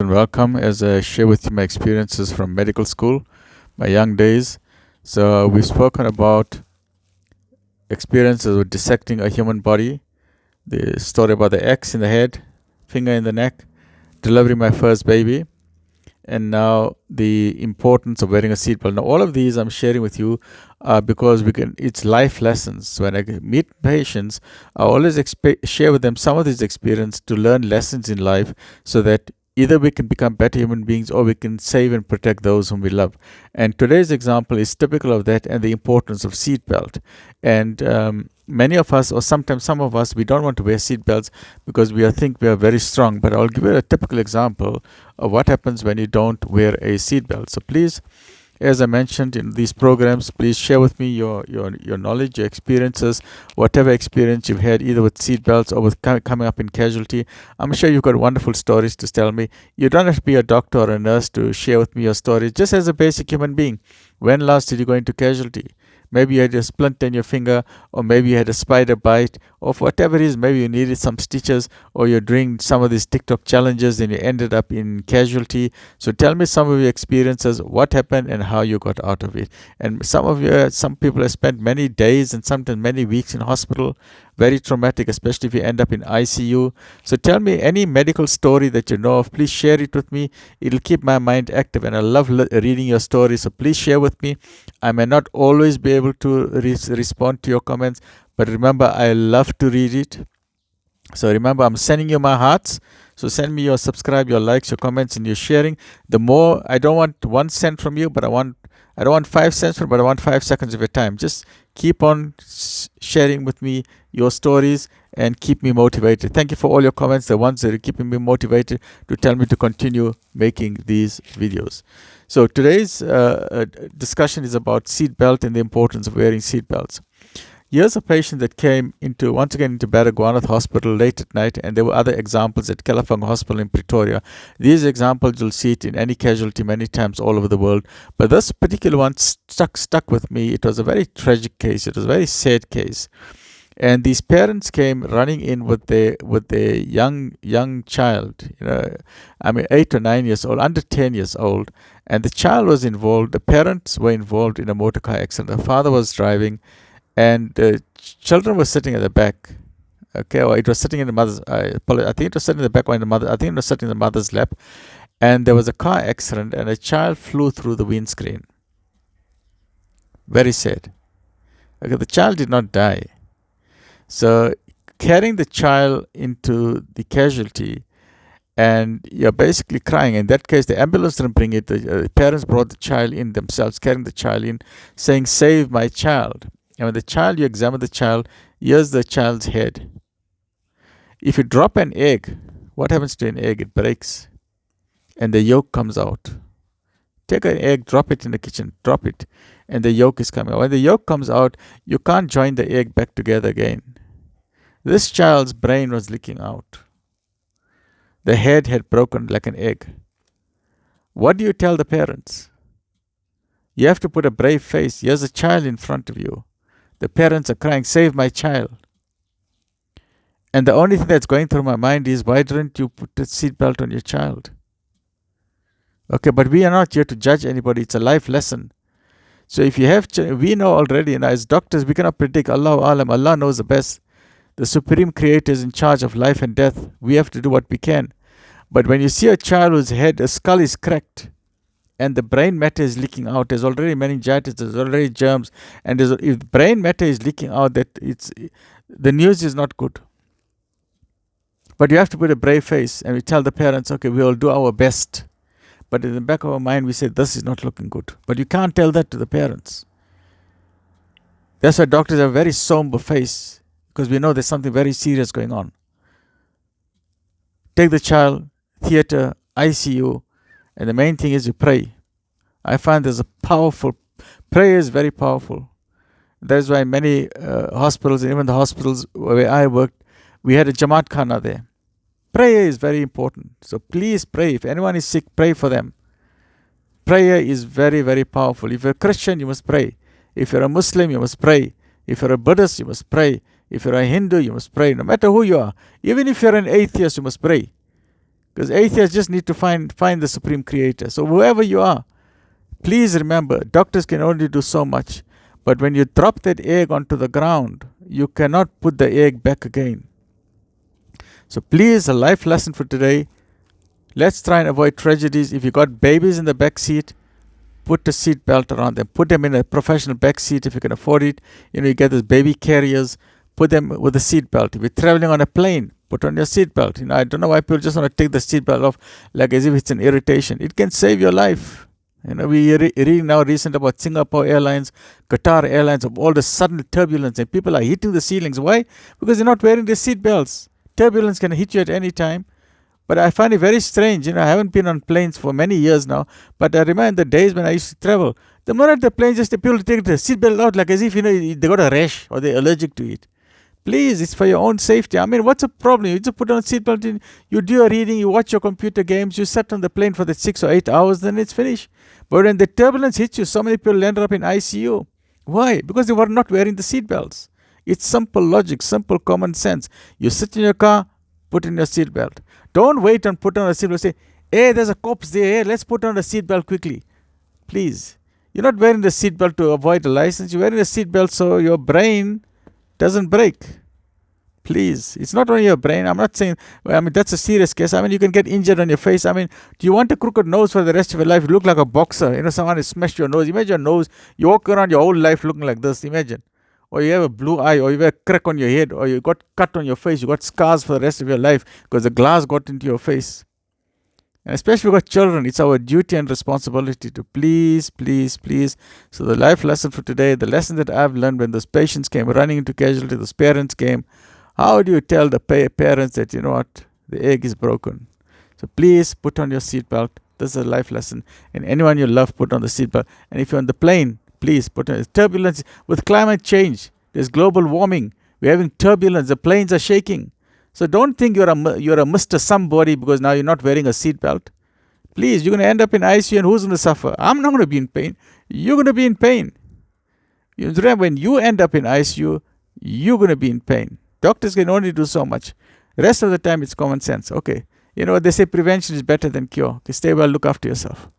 And welcome as I share with you my experiences from medical school, my young days. So, we've spoken about experiences with dissecting a human body, the story about the X in the head, finger in the neck, delivering my first baby, and now the importance of wearing a seatbelt. Now, all of these I'm sharing with you because it's life lessons. When I meet patients, I always share with them some of these experience to learn lessons in life so that either we can become better human beings or we can save and protect those whom we love. And today's example is typical of that and the importance of seatbelt. And many of us, or sometimes some of us, we don't want to wear seatbelts because think we are very strong. But I'll give you a typical example of what happens when you don't wear a seatbelt. So please, as I mentioned in these programs, please share with me your knowledge, your experiences, whatever experience you've had either with seatbelts or with coming up in casualty. I'm sure you've got wonderful stories to tell me. You don't have to be a doctor or a nurse to share with me your stories, just as a basic human being. When last did you go into casualty? Maybe you had a splint in your finger, or maybe you had a spider bite, or for whatever it is, maybe you needed some stitches, or you're doing some of these TikTok challenges and you ended up in casualty. So tell me some of your experiences, what happened and how you got out of it. And some people have spent many days and sometimes many weeks in hospital, very traumatic, especially if you end up in ICU. So tell me any medical story that you know of. Please share it with me. It'll keep my mind active, and I love reading your stories. So please share with me. I may not always be able to respond to your comments, but remember, I love to read it. So remember, I'm sending you my hearts. So send me your subscribe, your likes, your comments, and your sharing. The more, I don't want 1 cent from you, but I don't want 5 cents from, but I want 5 seconds of your time. Just keep on sharing with me your stories and keep me motivated. Thank you for all your comments, the ones that are keeping me motivated to tell me to continue making these videos. So today's discussion is about seatbelt and the importance of wearing seatbelts. Here's a patient that came once again into Baragwanath Hospital late at night, and there were other examples at Kelafang Hospital in Pretoria. These examples, you'll see it in any casualty many times all over the world, but this particular one stuck with me. It was a very tragic case. It was a very sad case. And these parents came running in with their young child, 8 or 9 years old, under 10 years old, and the child was involved. The parents were involved in a motor car accident. The father was driving, and the children were sitting at the back. Okay, or it was sitting in the mother's. I think it was sitting in the back or in the mother. I think it was sitting in the mother's lap, and there was a car accident, and a child flew through the windscreen. Very sad. Okay, the child did not die. So carrying the child into the casualty, and you're basically crying. In that case, the ambulance didn't bring it. The parents brought the child in themselves, carrying the child in, saying, "Save my child." And when you examine the child, here's the child's head. If you drop an egg, what happens to an egg? It breaks, and the yolk comes out. Take an egg, drop it in the kitchen, drop it, and the yolk is coming out. When the yolk comes out, you can't join the egg back together again. This child's brain was leaking out. The head had broken like an egg. What do you tell the parents? You have to put a brave face. Here's a child in front of you. The parents are crying, "Save my child." And the only thing that's going through my mind is, why didn't you put a seatbelt on your child? Okay, but we are not here to judge anybody. It's a life lesson. So if you have, we know already, and as doctors, we cannot predict. Allahu Alam, Allah knows the best. The Supreme Creator is in charge of life and death. We have to do what we can. But when you see a child whose head, a skull is cracked, and the brain matter is leaking out, there's already meningitis, there's already germs, and if brain matter is leaking out, the news is not good. But you have to put a brave face, and we tell the parents, okay, we will do our best. But in the back of our mind, we say, this is not looking good. But you can't tell that to the parents. That's why doctors have a very somber face, because we know there's something very serious going on. Take the child, theater, ICU, and the main thing is you pray. I find there's a powerful, prayer is very powerful. That's why many hospitals, and even the hospitals where I worked, we had a Jamaat Khana there. Prayer is very important. So please pray. If anyone is sick, pray for them. Prayer is very, very powerful. If you're a Christian, you must pray. If you're a Muslim, you must pray. If you're a Buddhist, you must pray. If you're a Hindu, you must pray. No matter who you are. Even if you're an atheist, you must pray. Because atheists just need to find the supreme creator. So whoever you are, please remember, doctors can only do so much. But when you drop that egg onto the ground, you cannot put the egg back again. So please, a life lesson for today. Let's try and avoid tragedies. If you got babies in the back seat, put a seat belt around them. Put them in a professional back seat if you can afford it. You get those baby carriers. Put them with a seat belt. If you're traveling on a plane, put on your seat belt. I don't know why people just want to take the seat belt off like as if it's an irritation. It can save your life. We reading now recent about Singapore Airlines, Qatar Airlines, of all the sudden turbulence, and people are hitting the ceilings. Why? Because they're not wearing their seat belts. Turbulence can hit you at any time. But I find it very strange. I haven't been on planes for many years now, but I remember the days when I used to travel. The moment the plane, just the people take the seatbelt out like as if they got a rash or they're allergic to it. Please, it's for your own safety. What's the problem? You just put on a seatbelt, you do your reading, you watch your computer games, you sit on the plane for the 6 or 8 hours, then it's finished. But when the turbulence hits you, so many people end up in ICU. Why? Because they were not wearing the seatbelts. It's simple logic, simple common sense. You sit in your car, put in your seatbelt. Don't wait and put on a seatbelt. Say, hey, there's a corpse there. Hey, let's put on a seatbelt quickly. Please. You're not wearing the seatbelt to avoid a license. You're wearing a seatbelt so your brain doesn't break. Please. It's not only your brain. I'm not saying, that's a serious case. You can get injured on your face. Do you want a crooked nose for the rest of your life? You look like a boxer. Someone has smashed your nose. Imagine your nose. You walk around your whole life looking like this. Imagine. Or you have a blue eye, or you have a crack on your head, or you got cut on your face, you got scars for the rest of your life because the glass got into your face. And especially if you got children, it's our duty and responsibility to please. So the life lesson for today, the lesson that I've learned when those patients came running into casualty, those parents came, how do you tell the parents that, the egg is broken? So please put on your seatbelt. This is a life lesson. And anyone you love, put on the seatbelt. And if you're on the plane, please put on turbulence. With climate change, there's global warming. We're having turbulence. The planes are shaking. So don't think you're a Mr. Somebody because now you're not wearing a seatbelt. Please, you're going to end up in ICU, and who's going to suffer? I'm not going to be in pain. You're going to be in pain. When you end up in ICU, you're going to be in pain. Doctors can only do so much. The rest of the time, it's common sense. Okay. They say prevention is better than cure. Okay, stay well, look after yourself.